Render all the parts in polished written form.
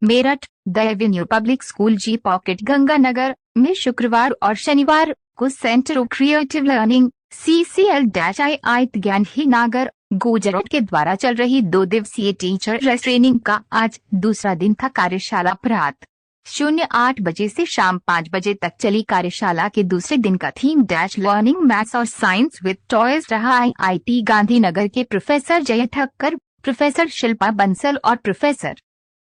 Meerut the Avenue Public School G pocket Ganganagar में शुक्रवार और शनिवार को Centre of Creative Learning CCL-IIT Gandhinagar Gujarat के द्वारा चल रही 2 दिवसीय टीचर ट्रेनिंग का आज दूसरा दिन था। कार्यशाला प्रात 08 बजे से शाम 5 बजे तक चली। कार्यशाला के दूसरे दिन का थीम लर्निंग मैथ्स और साइंस विद टॉयज रहा। IIT गांधीनगर के प्रोफेसर जय ठक्कर, प्रोफेसर शिल्पा बंसल और प्रोफेसर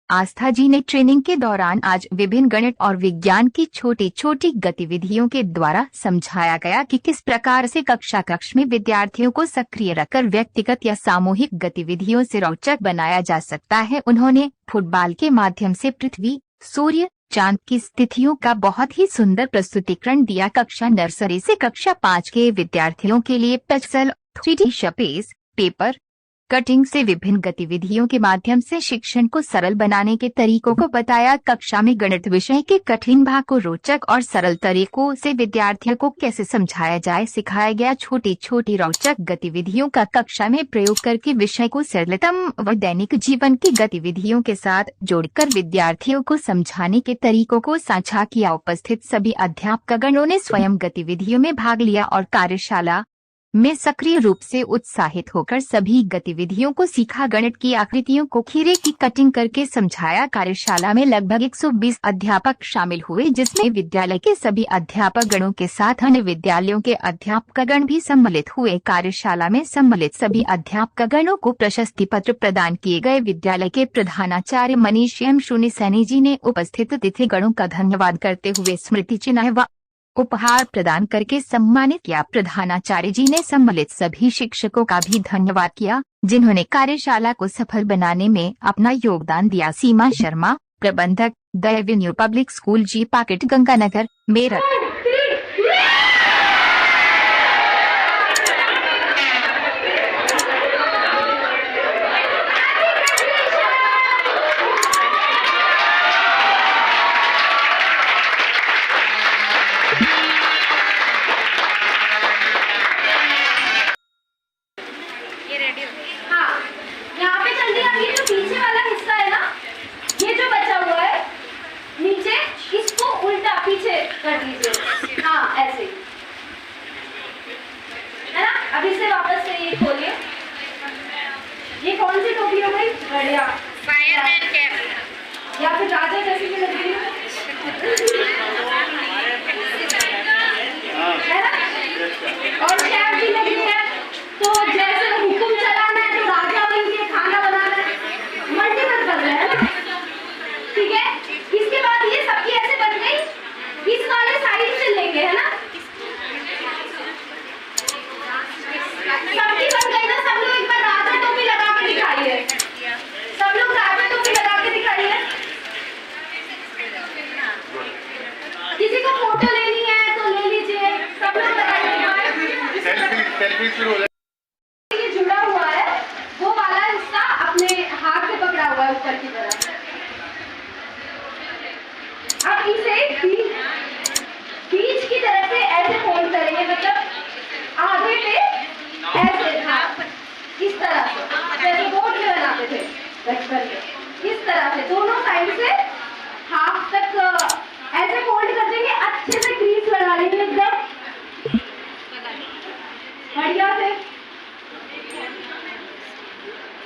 आस्था जी ने ट्रेनिंग के दौरान आज विभिन्न गणित और विज्ञान की छोटी छोटी गतिविधियों के द्वारा समझाया गया कि किस प्रकार से कक्ष में विद्यार्थियों को सक्रिय रखकर व्यक्तिगत या सामूहिक गतिविधियों से रोचक बनाया जा सकता है। उन्होंने फुटबॉल के माध्यम से पृथ्वी, सूर्य, चांद की स्थितियों का बहुत ही सुंदर प्रस्तुतिकरण दिया। कक्षा नर्सरी से कक्षा 5 के विद्यार्थियों के लिए pixel, 3D space, paper cutting से विभिन्न गतिविधियों के माध्यम से शिक्षण को सरल बनाने के तरीकों को बताया। कक्षा में गणित विषय के कठिन भाग को रोचक और सरल तरीकों से विद्यार्थियों को कैसे समझाया जाए सिखाया गया। छोटी छोटी रोचक गतिविधियों का कक्षा में प्रयोग करके विषय को सरलतम व दैनिक जीवन की गतिविधियों के साथ जोड़कर विद्यार्थियों को समझाने के तरीकों को साझा किया। उपस्थित सभी अध्यापकगणों ने स्वयं गतिविधियों में भाग लिया और कार्यशाला में सक्रिय रूप से उत्साहित होकर सभी गतिविधियों को सीखा। गणित की आकृतियों को खीरे की कटिंग करके समझाया। कार्यशाला में लगभग 120 अध्यापक शामिल हुए, जिसमें विद्यालय के सभी अध्यापक गणों के साथ अन्य विद्यालयों के अध्यापकगण भी सम्मिलित हुए। कार्यशाला में सम्मिलित सभी अध्यापकगणों को प्रशस्ति पत्र प्रदान किए गए। विद्यालय के प्रधानाचार्य मनीष M शून्य सैनी जी ने उपस्थित अतिथिगणों का धन्यवाद करते हुए स्मृति चिन्ह व उपहार प्रदान करके सम्मानित किया। प्रधानाचार्य जी ने सम्मिलित सभी शिक्षकों का भी धन्यवाद किया, जिन्होंने कार्यशाला को सफल बनाने में अपना योगदान दिया। सीमा शर्मा, प्रबंधक, the Avenue Public School G pocket Ganganagar, Meerut. हाँ, यहाँ पे जल्दी आप ये जो पीछे वाला हिस्सा है ना, ये जो बचा हुआ है नीचे, इसको उल्टा पीछे कर दीजिए। हाँ, ऐसे है ना। अभी से वापस से ये खोलिए। ये कौन सी टोपी हो गई? बढ़िया, फायरमैन कैप या फिर राजा जैसी भी लग रही है ना, और कैप भी लगी है। तो जैसे हुकुम चलाना है तो राजा बन के खाना बनाना है, मल्टीपल कर रहे हैं। ठीक है, इसके बाद ये सबकी ऐसे बन गई। इस वाले साइड से लेंगे, है ना। सबकी बन गई ना। सब लोग एक बार राजा टोपी लगा के दिखाइए। सब लोग राजा टोपी लगा के दिखाइए। किसी को फोटो लेनी है तो ले लीजिए। सब लोग लगाइए। सेल्फी शुरू हो। जुड़ा हुआ है वो वाला हिस्सा अपने हाथ से पकड़ा हुआ है ऊपर की तरफ। अब इसे बीच की तरफ से ऐसे फोल्ड करेंगे, मतलब आगे पे ऐसे, हाँ, इस तरह से जैसे बोर्ड में बनाते थे बचपन में। इस तरह से दोनों साइड से हाफ तक ऐसे फोल्ड कर देंगे। अच्छे से क्रीज लगा लेंगे एकदम बढ़िया से।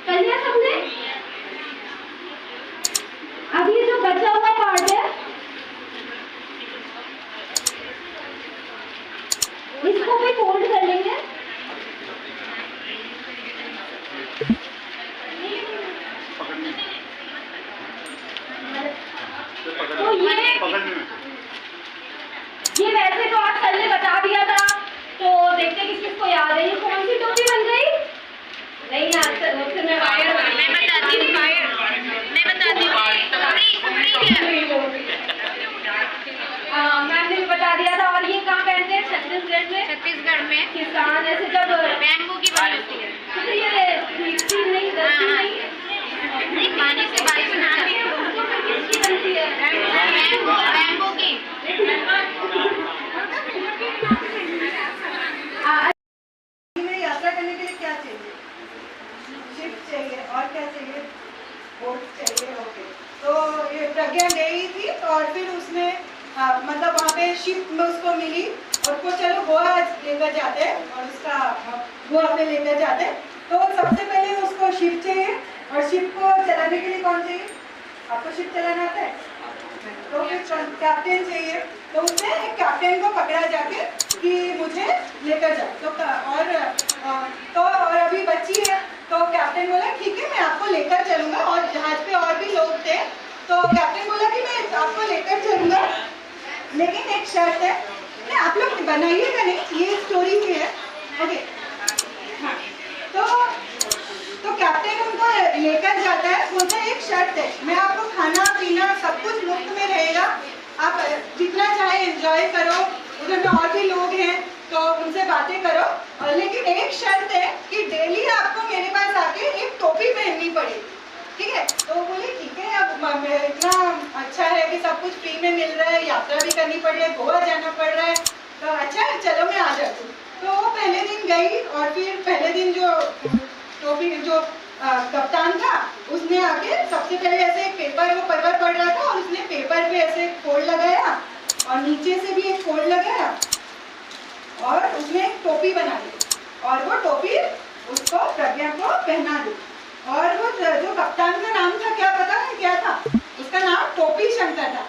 कर लिया सबने? अब ये जो बचा हुआ पार्ट है इसको भी फोल्ड कर लेंगे। तो ये वैसे तो आज सर ने बता दिया था, तो देखते किस किसको याद है। ये कौन सी टोपी बन गई? नहीं यार, मैं बताती हूँ। मैम ने बता दिया था। और ये कहाँ पहनते हैं? छत्तीसगढ़ में किसान ऐसे जब बैम्बू की बनी होती है, तो ये भीगती नहीं, डरती नहीं, पानी से बारिश किसकी बनती है? बैम्बू की। यात्रा करने के लिए क्या चाहिए? शिफ्ट चाहिए और क्या चाहिए? बोट चाहिए, ओके। तो ये प्रज्ञा गई थी और फिर उसने मतलब वहाँ पे शिप में उसको मिली और को चलो गोवा लेकर जाते और उसका गोवा पे लेकर जाते। तो सबसे पहले उसको शिप चाहिए और शिप को चलाने के लिए कौन चाहिए? आपको शिप चलाना आता है? तो फिर कैप्टन चाहिए। तो उसने एक कैप्टन को पकड़ा जाके कि मुझे लेकर जाओ। और अभी बच्ची है तो कैप्टन बोला ठीक है मैं आपको लेकर चलूंगा, और जहाज पे और भी लोग थे। तो कैप्टन बोला कि मैं आपको लेकर चलूंगा लेकिन एक शर्त है। नहीं आप लोग बनाइएगा नहीं, ये स्टोरी की है, ओके। हाँ तो कैप्टन उनको लेकर जाता है, बोलता है एक शर्त है, मैं आपको खाना पीना सब कुछ मुफ्त में रहेगा, आप जितना चाहे एंजॉय करो, उधर में और भी लोग हैं तो उनसे बातें करो, और लेकिन एक शर्त है कि डेली आपको मेरे पास आके एक टोपी पहननी पड़ेगी, ठीक है? तो बोले ठीक है, अब इतना अच्छा है कि सब कुछ फ्री में मिल रहा है, यात्रा भी करनी पड़ रही है, गोवा जाना पड़ रहा है, तो अच्छा है चलो मैं आ जाती हूँ। तो वो पहले दिन गई और फिर पहले दिन जो टोपी जो कप्तान था उसने आके सबसे पहले ऐसे एक पेपर, वो पेपर पढ़ रहा था और उसने पेपर पे ऐसे फोल्ड लगाया और नीचे से भी एक फोल्ड लगाया और उसने एक टोपी बना ली और वो टोपी उसको प्रज्ञा को पहना दी। और वो जो कप्तान का नाम था क्या पता है क्या था? उसका नाम टोपी शंकर था,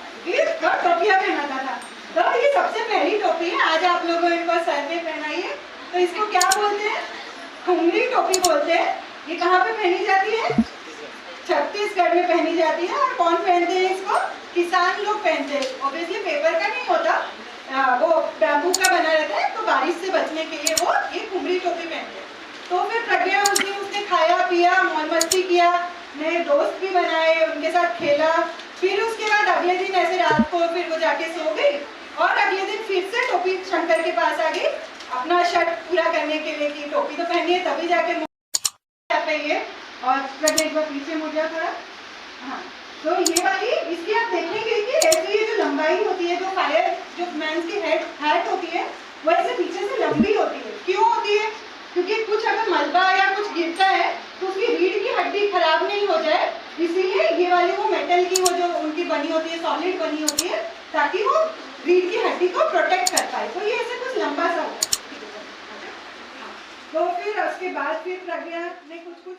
तो टोपियां पहनाता था। तो ये सबसे पहली टोपी है, आज आप लोगों इनको सर पे पहनाइए। तो इसको क्या बोलते हैं? घुंगरी टोपी बोलते हैं। ये कहाँ पे पहनी जाती है? छत्तीसगढ़ में पहनी जाती है। और कौन पहनते हैं इसको? किसान लोग पहनते हैं। ऑब्वियसली पेपर का नहीं होता, वो बैम्बू का बना रहता है, तो बारिश से बचने के लिए वो ये घुंगरी टोपी पहनते हैं। तो फिर प्रज्ञा उसने खाया पिया, मौज मस्ती किया, नए दोस्त भी बनाए, उनके साथ खेला। फिर उसके बाद अगले दिन ऐसे रात को फिर वो जाके सो गई और अगले दिन फिर से टोपी शंकर के पास आ गई अपना शर्त पूरा करने के लिए कि टोपी तो पहनी है तभी जाके ये। और प्रज्ञा एक बार पीछे मुड़ जा थोड़ा। हाँ तो ये वाली इसकी आप देखेंगे कि ऐसे ये जो लंबाई होती है, जो फायर जो मैन की हैट होती है वो ऐसे पीछे से लंबी होती है। क्यों होती है? क्योंकि कुछ अगर मलबा या कुछ गिरता है तो उसकी रीढ़ की हड्डी खराब नहीं हो जाए, इसीलिए ये वाली वो मेटल की वो जो उनकी बनी होती है, सॉलिड बनी होती है, ताकि वो रीढ़ की हड्डी को प्रोटेक्ट कर पाए। तो ये ऐसे कुछ लंबा सा होता है। तो फिर उसके बाद फिर प्रज्ञा ने कुछ